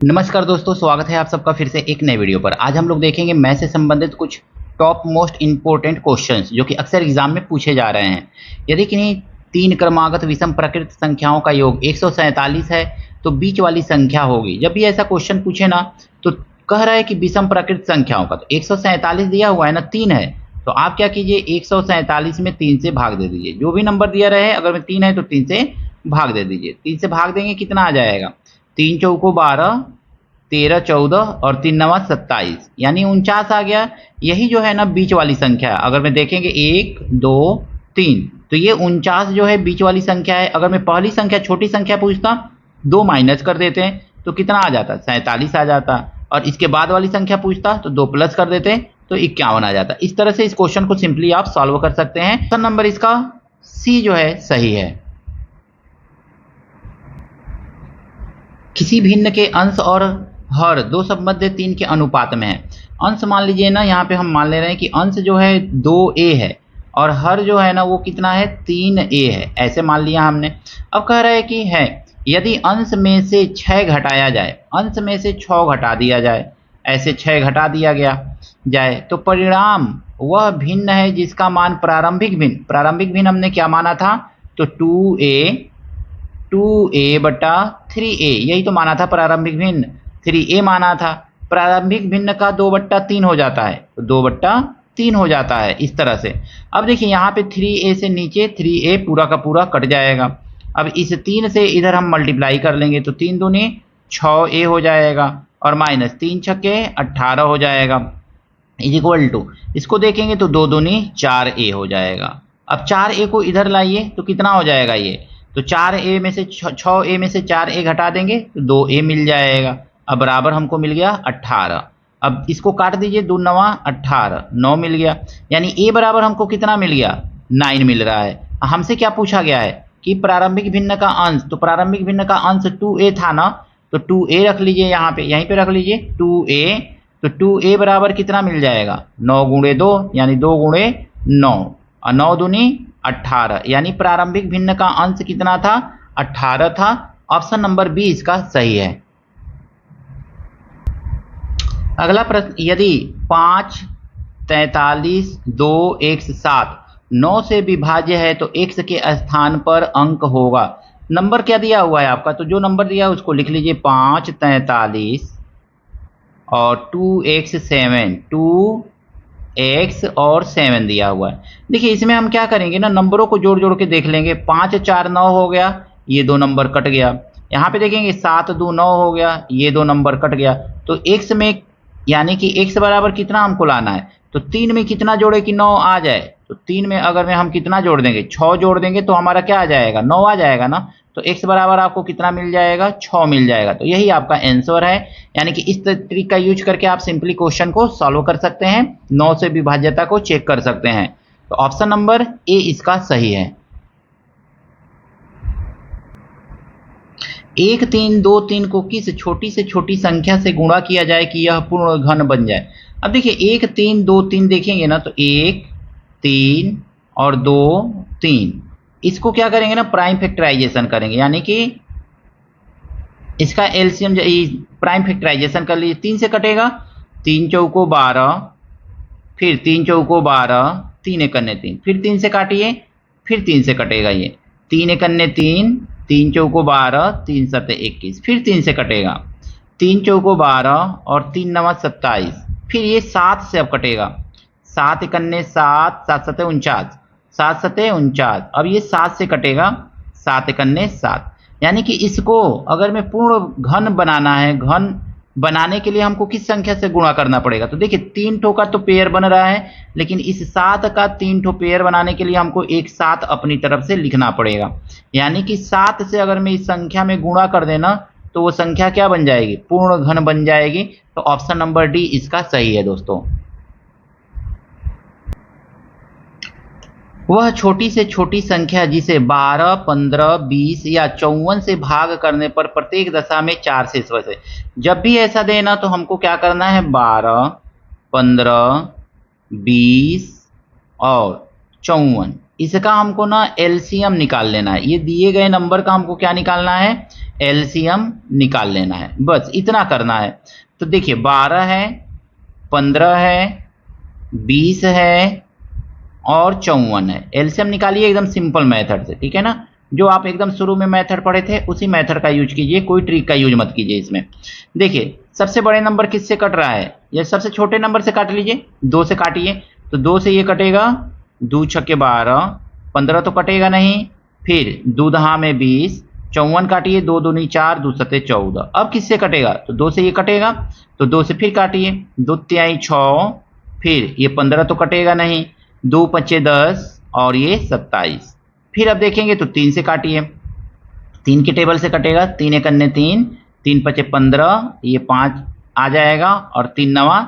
नमस्कार दोस्तों, स्वागत है आप सबका फिर से एक नए वीडियो पर। आज हम लोग देखेंगे मैथ से संबंधित कुछ टॉप मोस्ट इंपॉर्टेंट क्वेश्चंस जो कि अक्सर एग्जाम में पूछे जा रहे हैं। यदि किन्हीं तीन क्रमागत विषम प्रकृत संख्याओं का योग 147 है तो बीच वाली संख्या होगी। जब भी ऐसा क्वेश्चन पूछे ना तो कह रहा है कि विषम प्रकृत संख्याओं का, तो 147 दिया हुआ है ना, 3 है, तो आप क्या कीजिए 147 में 3 से भाग दे दीजिए। जो भी नंबर दिया रहे, अगर में 3 है तो 3 से भाग दे दीजिए। 3 से भाग देंगे कितना आ जाएगा, 3 चौको 12, 13 14 और 3 नवा 27, यानी 49 आ गया। यही जो है ना बीच वाली संख्या है। अगर मैं देखेंगे 1 2 3, तो ये 49 जो है बीच वाली संख्या है। अगर मैं पहली संख्या छोटी संख्या पूछता, 2 माइनस कर देते हैं तो कितना आ जाता, 47 आ जाता। और इसके बाद वाली संख्या पूछता तो 2 प्लस कर देते तो 51 आ जाता। इस तरह से इस क्वेश्चन को सिंपली आप सॉल्व कर सकते हैं। ऑप्शन नंबर इसका सी जो है सही है। किसी भिन्न के अंश और हर दो सबमध्य 3 के अनुपात में है। अंश मान लीजिए ना, यहाँ पे हम मान ले रहे हैं कि अंश जो है 2a है और हर जो है ना वो कितना है, 3a है, ऐसे मान लिया हमने। अब कह रहा है कि है यदि अंश में से 6 घटाया जाए, अंश में से 6 घटा दिया जाए, ऐसे 6 घटा दिया गया जाए तो परिणाम वह भिन्न है जिसका मान प्रारंभिक भिन्न हमने क्या माना था, तो 2a बटा 3a, यही तो माना था प्रारंभिक भिन्न, 3a माना था। प्रारंभिक भिन्न का 2/3 हो जाता है, तो 2/3 हो जाता है इस तरह से। अब देखिए यहाँ पे 3a से नीचे 3a पूरा का पूरा कट जाएगा। अब इस 3 से इधर हम मल्टीप्लाई कर लेंगे तो 3 दूनी 6a हो जाएगा और माइनस 3 छक्के 18 हो जाएगा, इज इक्वल टू इसको देखेंगे तो 2 दूनी 4a हो जाएगा। अब 4a को इधर लाइए तो कितना हो जाएगा ये, तो 4a में से 6a में से 4a घटा देंगे तो 2a मिल जाएगा। अब बराबर हमको मिल गया 18। अब इसको काट दीजिए, 2 नवा 18, 9 मिल गया। यानी a बराबर हमको कितना मिल गया, 9 मिल रहा है। हमसे क्या पूछा गया है कि प्रारंभिक भिन्न का अंश, तो प्रारंभिक भिन्न का अंश 2a था ना, तो 2a रख लीजिए यहाँ पे, यहीं पे रख लीजिए 2a। तो 2a बराबर कितना मिल जाएगा, 9 गुणे 2 यानी 2 गुणे 9 और 9 दूनी 18, यानी प्रारंभिक भिन्न का अंश कितना था, 18 था। ऑप्शन नंबर बी इसका सही है। अगला प्रश्न, यदि 5 43 2 x 7 9 से विभाज्य है तो x के स्थान पर अंक होगा। नंबर क्या दिया हुआ है आपका, तो जो नंबर दिया है उसको लिख लीजिए 5 43 और 2x 7, 2x और 7 दिया हुआ है। देखिए इसमें हम क्या करेंगे ना, नंबरों को जोड़ जोड़ के देख लेंगे। 5 4 9 हो गया, ये 2 नंबर कट गया। यहाँ पे देखेंगे 7 2 9 हो गया, ये 2 नंबर कट गया। तो x में यानी कि x बराबर कितना हमको लाना है, तो 3 में कितना जोड़े कि 9 आ जाए, तो 3 में अगर में हम कितना जोड़ देंगे, 6 जोड़ देंगे तो हमारा क्या आ जाएगा, 9 आ जाएगा ना। तो x बराबर आपको कितना मिल जाएगा, 6 मिल जाएगा। तो यही आपका आंसर है। यानी कि इस तरीके का यूज करके आप सिंपली क्वेश्चन को सॉल्व कर सकते हैं, 9 से विभाज्यता को चेक कर सकते हैं। तो ऑप्शन नंबर ए इसका सही है। 1 3 2 3 को किस छोटी से छोटी संख्या से गुणा किया जाए कि यह पूर्ण घन बन जाए। अब देखिए 1 3 2 3 देखेंगे ना, तो 1 3 और 2 3, इसको क्या करेंगे ना, प्राइम फैक्टराइजेशन करेंगे, यानी कि इसका एलसीएम प्राइम फैक्टराइजेशन कर लीजिए। 3 से कटेगा, 3 चौको 12, फिर 3 चौको 12, 3 एकन्ने 3, फिर 3 से काटिए, फिर 3 से कटेगा ये 3 एकन्ने 3, 3 चौको 12, 3 सते 21, फिर 3 से कटेगा, 3 चौको 12 और 3 नवा 27, फिर ये 7 से अब कटेगा, 7 एकन्ने 7, 7 सते 49, 7 सते 49। अब ये 7 से कटेगा, 7 एकन्ने 7। यानी कि इसको अगर मैं पूर्ण घन बनाना है, घन बनाने के लिए हमको किस संख्या से गुणा करना पड़ेगा, तो देखिए 3 ठो का तो पेयर बन रहा है, लेकिन इस 7 का 3 ठो पेयर बनाने के लिए हमको एक 7 अपनी तरफ से लिखना पड़ेगा। यानी कि 7 से अगर मैं इस संख्या में गुणा कर देना तो वो संख्या क्या बन जाएगी, पूर्ण घन बन जाएगी। तो ऑप्शन नंबर डी इसका सही है दोस्तों। वह छोटी से छोटी संख्या जिसे 12 15 20 या 54 से भाग करने पर प्रत्येक दशा में 4 शेष बचे। जब भी ऐसा देना तो हमको क्या करना है, 12 15 20 और 54, इसका हमको ना एलसीएम निकाल लेना है। ये दिए गए नंबर का हमको क्या निकालना है, एलसीएम निकाल लेना है, बस इतना करना है। तो देखिए 12 है, 15 है, 20 है और 54 है। एलसीएम निकालिए एकदम सिंपल मेथड से, ठीक है ना, जो आप एकदम शुरू में मेथड पढ़े थे उसी मेथड का यूज कीजिए, कोई ट्रिक का यूज मत कीजिए इसमें। देखिए सबसे बड़े नंबर किससे कट रहा है, या सबसे छोटे नंबर से काट लीजिए, 2 से काटिए। तो 2 से ये कटेगा, 2 छक्के 12, 15 तो कटेगा नहीं, फिर 2 दहा में 20, 54 काटिए, 2 दूनी 4, 2 सत्ते 14। अब किससे कटेगा, तो 2 से ये कटेगा, तो 2 से फिर काटिए, 2 तिहाई 6, फिर ये 15 तो कटेगा नहीं, 2 पच्चे 10 और ये 27। फिर अब देखेंगे तो 3 से काटिए, 3 के टेबल से कटेगा, 3 एक अन्य 3, 3 पच्चे 15, ये 5 आ जाएगा और 3 नवा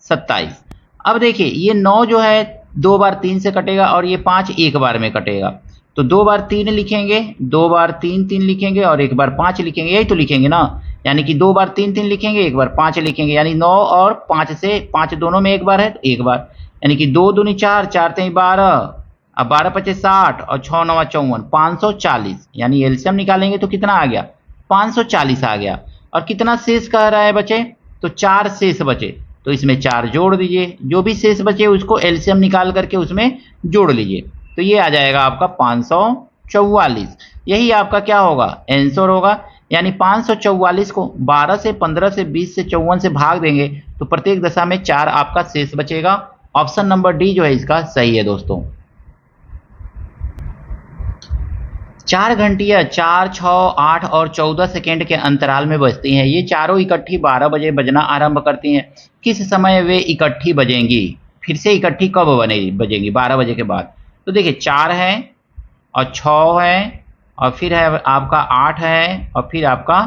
27। अब देखिए ये 9 जो है 2 बार 3 से कटेगा और ये 5 एक बार में कटेगा। तो 2 बार 3 लिखेंगे, 2 बार 3 3 लिखेंगे और एक बार 5 लिखेंगे, यही तो लिखेंगे ना, यानी कि 2 बार 3 3 लिखेंगे, एक बार 5 लिखेंगे, यानी 9 और 5 से 5 दोनों में एक बार है तो एक बार, यानी कि 2 दूनी 4, 4 तिहाई 12, अब 12 पच्चे 60 और 6 नवा 54, 540। यानी एलसीएम निकालेंगे तो कितना आ गया, 540 आ गया। और कितना शेष कह रहा है बचे, तो 4 शेष बचे, तो इसमें 4 जोड़ दीजिए, जो भी शेष बचे उसको एलसीएम निकाल करके उसमें जोड़ लीजिए, तो ये आ जाएगा आपका 544। यही आपका क्या होगा, आंसर होगा। यानी 544 को 12 से 15 से 20 से 54 से भाग देंगे तो प्रत्येक दशा में 4 आपका शेष बचेगा। ऑप्शन नंबर डी जो है इसका सही है दोस्तों। 4 घंटियां 4, 6, 8 और 14 सेकेंड के अंतराल में बजती हैं। ये चारों इकट्ठी 12 बजे बजना आरंभ करती हैं। किस समय वे इकट्ठी बजेंगी, फिर से इकट्ठी कब बजेंगी, 12 बजे के बाद। तो देखिए 4 है और 6 है और फिर है आपका 8 है और फिर आपका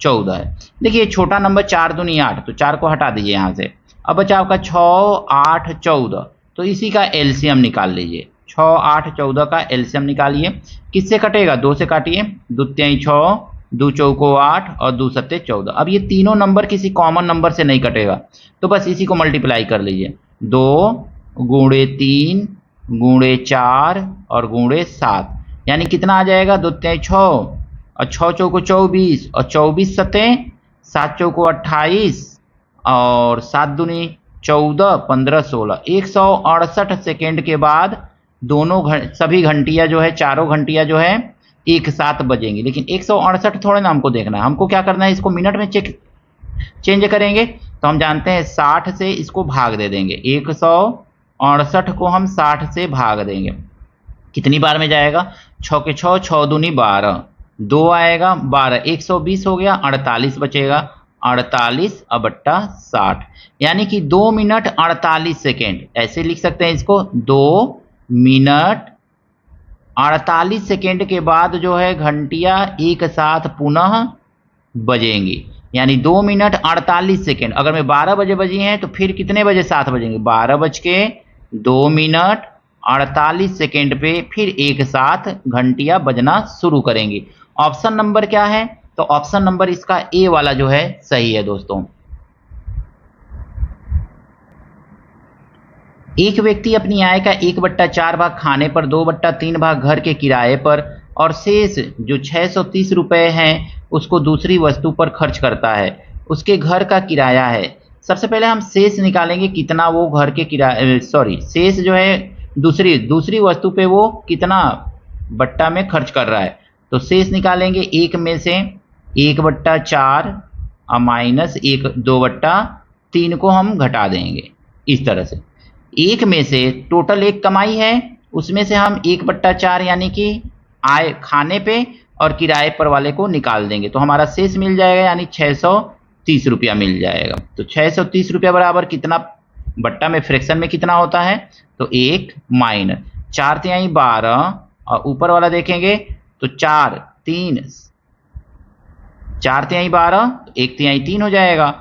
14 है। देखिए छोटा नंबर 4 दूनी 8, तो 4 को हटा दीजिए यहाँ से। अब बचा आपका 6, 8, 14, तो इसी का एलसीएम निकाल लीजिए। 6, 8, 14 का एलसीएम निकालिए। किससे कटेगा, 2 से काटिए, 2 तिहाई 6, 2 चौको 8 और 2 सत्ते 14। अब ये तीनों नंबर किसी कॉमन नंबर से नहीं कटेगा, तो बस इसी को मल्टीप्लाई कर लीजिए। 2 गुणे 3 गुणे 4 और गुणे 7, यानी कितना आ जाएगा, 2 तिहाई 6 और 6 चौको 24 और 24 सत्ते 7 चौको 28 और 7 दूनी 14, 15, 16। 168 सेकेंड के बाद दोनों सभी घंटियां जो है, चारों घंटियां जो है एक साथ बजेंगी। लेकिन 168 थोड़े ना हमको देखना है, हमको क्या करना है, इसको मिनट में चेंज करेंगे। तो हम जानते हैं 60 से इसको भाग दे देंगे, 168 को हम 60 से भाग देंगे, कितनी बार में जाएगा, 6 के 6, 6 दूनी 12, 2 आएगा 12, 120 हो गया, 48 बचेगा, 48 बट्टा 60, यानी कि 2 मिनट 48 सेकेंड। ऐसे लिख सकते हैं इसको, 2 मिनट 48 सेकेंड के बाद जो है घंटियां एक साथ पुनः बजेंगी। यानी 2 मिनट 48 सेकेंड, अगर मैं 12 बजे बजी हैं तो फिर कितने बजे साथ बजेंगे, 12 बज के 2 मिनट 48 सेकेंड पे फिर एक साथ घंटियां बजना शुरू करेंगी। ऑप्शन नंबर क्या है, तो ऑप्शन नंबर इसका ए वाला जो है सही है दोस्तों। एक व्यक्ति अपनी आय का 1/4 भाग खाने पर, 2/3 भाग घर के किराए पर और शेष जो 630 रुपए हैं उसको दूसरी वस्तु पर खर्च करता है। उसके घर का किराया है। सबसे पहले हम शेष निकालेंगे, कितना वो घर के किराए शेष जो है दूसरी वस्तु पे वो कितना बट्टा में खर्च कर रहा है। तो शेष निकालेंगे, एक में से 1/4 माइनस 2/3 को हम घटा देंगे इस तरह से। एक में से टोटल एक कमाई है, उसमें से हम 1/4 यानी कि आय खाने पे और किराए पर वाले को निकाल देंगे, तो हमारा शेष मिल जाएगा, यानी 630 रुपया मिल जाएगा। तो 630 रुपया बराबर कितना बट्टा में फ्रैक्शन में कितना होता है, तो 1 माइनस 4 तिहाई 12 और ऊपर वाला देखेंगे तो 4 तिहाई 12, 1 तिहाई 3 हो जाएगा,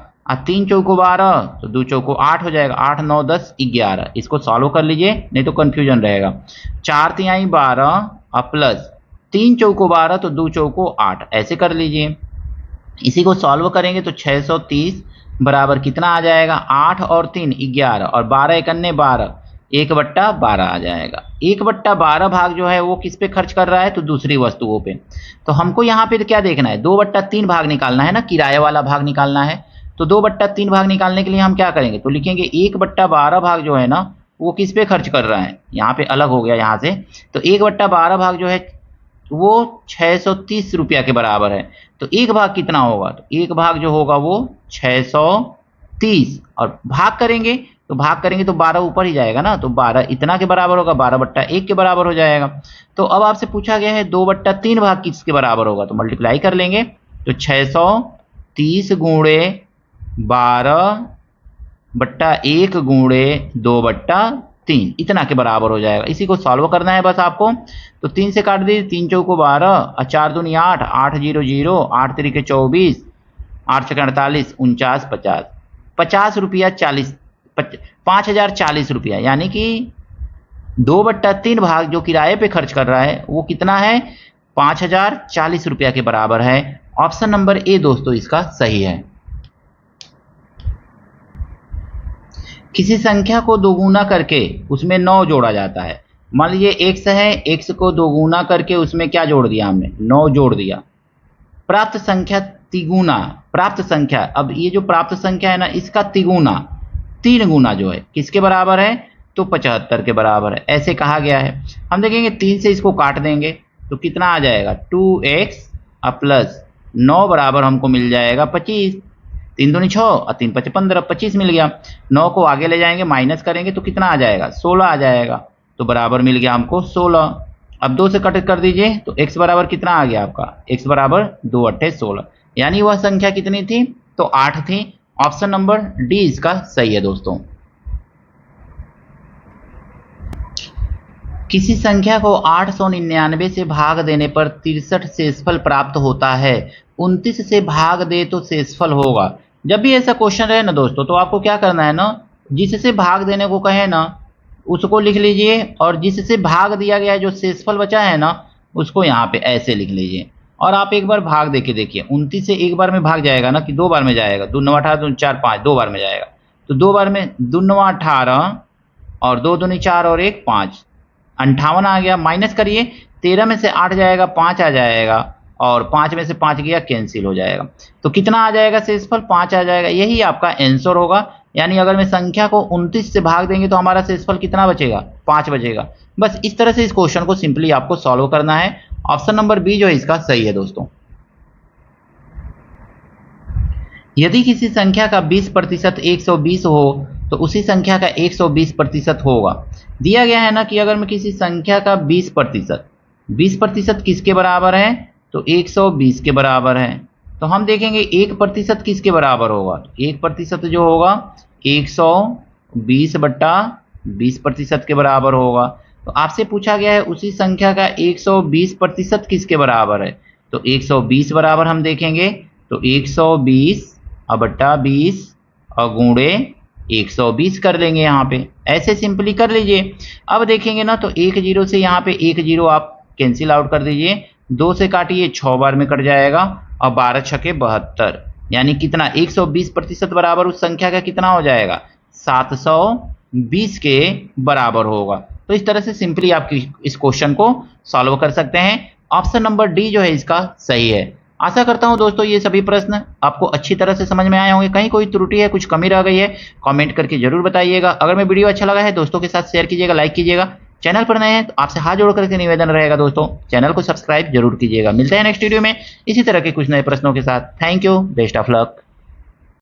3 चौको 12 तो 2 चौको 8 हो जाएगा, 8 9 10 11। इसको सॉल्व कर लीजिए नहीं तो कंफ्यूजन रहेगा। 4 तिहाई 12 प्लस 3 चौको 12 तो 2 चौको 8, ऐसे कर लीजिए। इसी को सॉल्व करेंगे तो 630 बराबर कितना आ जाएगा, 8 और 3 11 और 12 1 12, 1/12 आ जाएगा। 1/12 भाग जो है वो किस पे खर्च कर रहा है, तो दूसरी वस्तुओं पे। तो हमको यहाँ पे क्या देखना है, 2/3 भाग निकालना है ना, किराए वाला भाग निकालना है। तो 2/3 भाग निकालने के लिए हम क्या करेंगे, तो लिखेंगे 1/12 भाग जो है ना वो किस पे खर्च कर रहा है, यहाँ पे अलग हो गया यहाँ से। तो 1/12 भाग जो है वो 630 रुपया के बराबर है। तो एक भाग कितना होगा, तो एक भाग जो होगा वो 630, और भाग करेंगे तो 12 ऊपर ही जाएगा ना, तो 12 इतना के बराबर होगा, 12/1 के बराबर हो जाएगा। तो अब आपसे पूछा गया है 2/3 भाग किसके बराबर होगा, तो मल्टीप्लाई कर लेंगे। तो 630 गुणे 12/1 गुणे 2/3 इतना के बराबर हो जाएगा। इसी को सॉल्व करना है बस आपको। तो 3 से काट दीजिए, 3 चौको 12 और 4 दूनी 8, 8 0 0, 8 3 24, 8 6 48, 49 50, 50 रुपया 40, 5040 रुपया, यानी कि 2/3 भाग जो किराए पे खर्च कर रहा है वो कितना है, 5040 रुपया के बराबर है। ऑप्शन नंबर ए दोस्तों इसका सही है। किसी संख्या को दोगुना करके उसमें 9 जोड़ा जाता है। मान लीजिए x है, x को दोगुना करके उसमें क्या जोड़ दिया हमने, 9 जोड़ दिया। प्राप्त संख्या तिगुना, प्राप्त संख्या, अब ये जो प्राप्त संख्या है ना इसका तिगुना 3 गुना जो है किसके बराबर है, तो 75 के बराबर है, ऐसे कहा गया है। हम देखेंगे 3 से इसको काट देंगे तो कितना आ जाएगा, 2x प्लस 9 बराबर हमको मिल जाएगा 25, 3 दूनी 6 और 3 5 15, 25 मिल गया। 9 को आगे ले जाएंगे माइनस करेंगे तो कितना आ जाएगा, 16 आ जाएगा, तो बराबर मिल गया हमको 16। अब 2 से कट कर दीजिए तो x बराबर कितना आ गया आपका, x बराबर 2 8 16, यानी वह संख्या कितनी थी, तो 8 थी। ऑप्शन नंबर डी इसका सही है दोस्तों। किसी संख्या को 899 से भाग देने पर 63 शेषफल प्राप्त होता है, 29 से भाग दे तो शेषफल होगा। जब भी ऐसा क्वेश्चन रहे ना दोस्तों तो आपको क्या करना है ना, जिससे भाग देने को कहे ना उसको लिख लीजिए, और जिससे भाग दिया गया है जो शेषफल बचा है ना उसको यहाँ पे ऐसे लिख लीजिए। और आप एक बार भाग दे के देखिए, 29 से एक बार में भाग जाएगा ना कि 2 बार में जाएगा, 2 9 18 2 4 5 2 बार में जाएगा, तो 2 बार में 2 9 18 और 2 दूनी 4 और 1 5, 58 आ गया। माइनस करिए, 13 में से 8 जाएगा 5 आ जाएगा, और 5 में से 5 गया कैंसिल हो जाएगा, तो कितना आ जाएगा शेषफल, 5 आ जाएगा। यही आपका आंसर होगा। यानी अगर मैं संख्या को 29 से भाग देंगे तो हमारा शेषफल कितना बचेगा, 5 बचेगा। बस इस तरह से इस क्वेश्चन को सिंपली आपको सॉल्व करना है। ऑप्शन नंबर बी जो है इसका सही है दोस्तों। यदि किसी संख्या का 20% 120 हो तो उसी संख्या का 120% होगा। दिया गया है ना कि अगर मैं किसी संख्या का 20% किसके बराबर है, तो 120 के बराबर है। तो हम देखेंगे 1% किसके बराबर होगा, 1% जो होगा 120/20% के बराबर होगा। तो आपसे पूछा गया है उसी संख्या का 120% किसके बराबर है, तो 120 बराबर हम देखेंगे तो 120/20 और गुणे 120 कर लेंगे यहाँ पे, ऐसे सिंपली कर लीजिए। अब देखेंगे ना तो 1 0 से यहाँ पे 1 0 आप कैंसिल आउट कर दीजिए, 2 से काटिए 6 बार में कट जाएगा, और 12 छके 72, यानी कितना 120% बराबर उस संख्या का कितना हो जाएगा, 720 के बराबर होगा। तो इस तरह से सिंपली आप इस क्वेश्चन को सॉल्व कर सकते हैं। ऑप्शन नंबर डी जो है इसका सही है। आशा करता हूं दोस्तों ये सभी प्रश्न आपको अच्छी तरह से समझ में आए होंगे। कहीं कोई त्रुटि है, कुछ कमी रह गई है, कमेंट करके जरूर बताइएगा। अगर मैं वीडियो अच्छा लगा है दोस्तों के साथ शेयर कीजिएगा, लाइक कीजिएगा। चैनल पर नए हैं तो आपसे हाथ जोड़ करके निवेदन रहेगा दोस्तों, चैनल को सब्सक्राइब जरूर कीजिएगा। मिलते हैं नेक्स्ट वीडियो में इसी तरह के कुछ नए प्रश्नों के साथ। Thank you, best of luck.